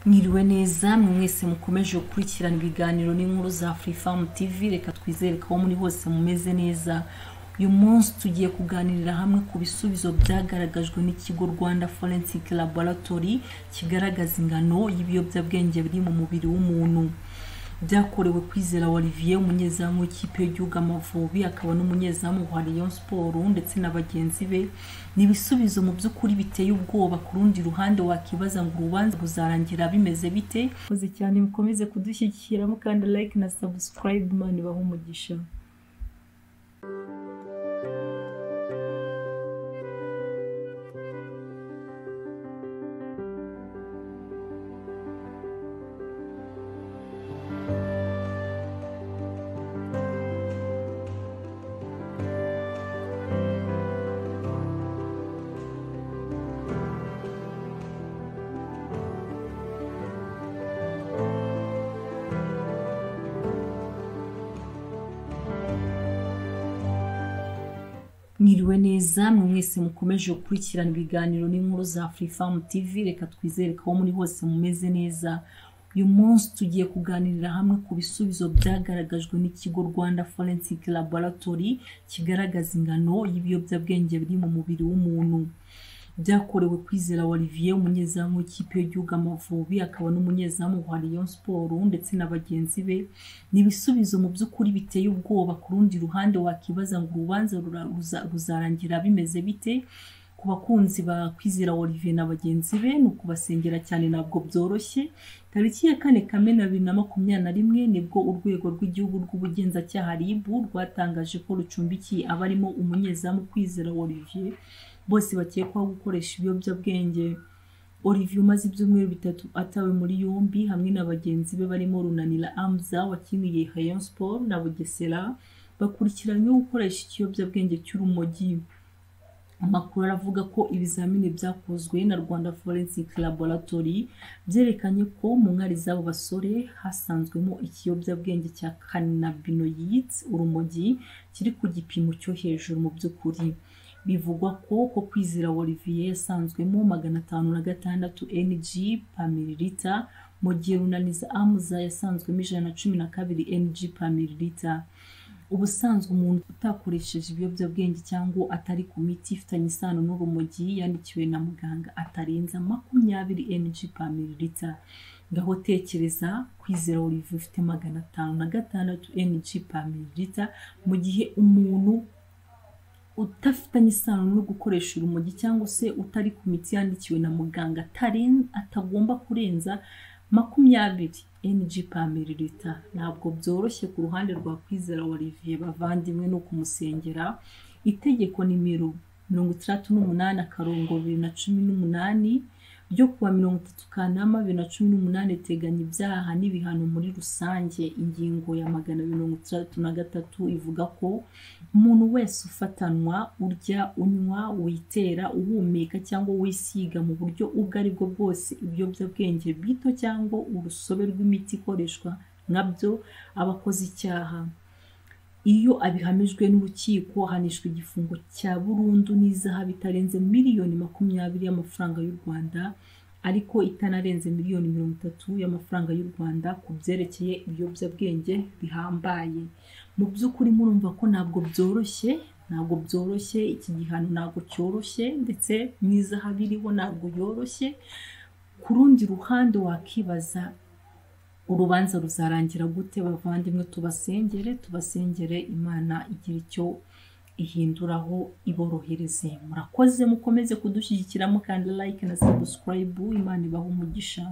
Mwiriwe neza mwese mukomeje gukurikirana ibiganiro n'inkuru za Free Farm TV. Reka twizere ko muri hose mumeze neza. Uyu munsi tugiye kuganirira hamwe ku bisubizo byagaragajwe n'ikigo Rwanda Forensic Laboratory kigaragaza ingano y'ibiyobyabwenge biri mu mubiri w'umuntu. Byakorewe Kwizera Olivier, umunyezamu w'ikipe y'igihugu Amavubi, akaba n'umunyezamu wa Rayon Sport ndetse na bagenzi be. Ni ibisubizo mu by'ukuri biteye ubwoba. Ku rundi ruhande wakibaza ngo urubanza ruzarangira bimeze bite? Koze cyane mukomeze kudushyigikira mukanda like na subscribe. Imana ibahe umugisha. Mwiriwe neza mwese mukomeje gukurikirana ibiganiro n'inkuru za Free Farm TV. Reka twizere ko muri hose mumeze neza. Uyu munsi tugiye kuganirira hamwe ku bisubizo byagaragajwe n'ikigo Rwanda Forensic Laboratory kigaragaza ingano y'ibiyobyabwenge biri mu mubiri w'umuntu. Byakorewe Kwizera Olivier, umunyezamu w'ikipe y'igihugu Amavubi, akaba n'umunyezamu wa Rayon Sport ndetse na bagenzi be. Ni ibisubizo mu by'ukuri biteye ubwoba. Ku rundi ruhande wakibaza ngo urubanza ruzarangira bimeze bite? Ku bakunzi ba Kwizera Olivier na bagenzi be no kubasengera cyane, ntabwo byoroshye. Tariki ya 4 Kamena 2021 nibwo urwego rw'igihugu rw'ubugenzacyaha RIB rwatangaje ko rucumbikiye abarimo umunyezamu Kwizera Olivier bose bakekwaho gukoresha ibiyobyabwenge. Olivier umaze ibyumweru 3 atawe muri yombi hamwe na bagenzi be barimo Runanira Amza wakiniye Rayon Sport na Bugesera bakurikiranyweho gukoresha ikiyobyabwenge cy'urumogi. Amakuru aravuga ko ibizamini byakozwe na Rwanda Forensic Laboratory byerekanye ko mu nkari z'abo basore hasanzwemo ikiyobyabwenge cya cannabinoids, urumogi, kiri ku gipimo cyo hejuru. Mu by'ukuri bivugwa ko Kwizera Olivier yasanzwemo 506 ng per milliliter, mu gihe Runaniza Amza yasanzwemo 112 ng per milliliter. Ubusanzwe umuntu utakoresheje ibiyobyabwenge cyangwa atari ku miti ifitanye isano n'urumogi yandikiwe na muganga atarenza 20 ng per milliliter. Ngaho tekereza Kwizera Olivier ufite 506 ng per milliliter, mu gihe umuntu utafitanye isano no gukoresha urumogi cyangwa se utari ku miti yandikiwe na muganga atagomba kurenza 20 ng per milliliter. Ntabwo byoroshye ku ruhande rwa Kwizera Olivier. Bavandimwe no kumusengera. Itegeko nimero 38/2018 ryo kuwa 30 Kanama 2018 teganya ibyaha n'ibihano muri rusange. Ingingo ya 233 ivuga ko umuntu wese ufatanwa, urya, unywa, witera, uhumeka cyangwa wisiga mu buryo ubwo ari bwo bwose ibiyobyabwenge bito cyangwa urusobe rw'imiti ikoreshwa nabyo abakoze icyaha. Iyo abihamijwe n'urukiko ahanishwa igifungo cya burundu n'izahabu itarenze miliyoni 20 y'amafaranga y'u Rwanda, ariko itanarenze miliyoni 30 y'amafaranga y'u Rwanda ku byerekeye ibiyobyabwenge bihambaye. Mu by'ukuri murumva ko ntabwo byoroshye, iki gihano ntabwo cyoroshye, ndetse n'izahabu iriho ntabwo yoroshye. Ku rundi ruhande wakibaza urubanza ruzarangira gute? Bavandimwe tubasengere Imana igira icyo ihinduraho iborohereze. Murakoze mukomeze kudushyigikira mukanda like na subscribe. Imana ibahe umugisha.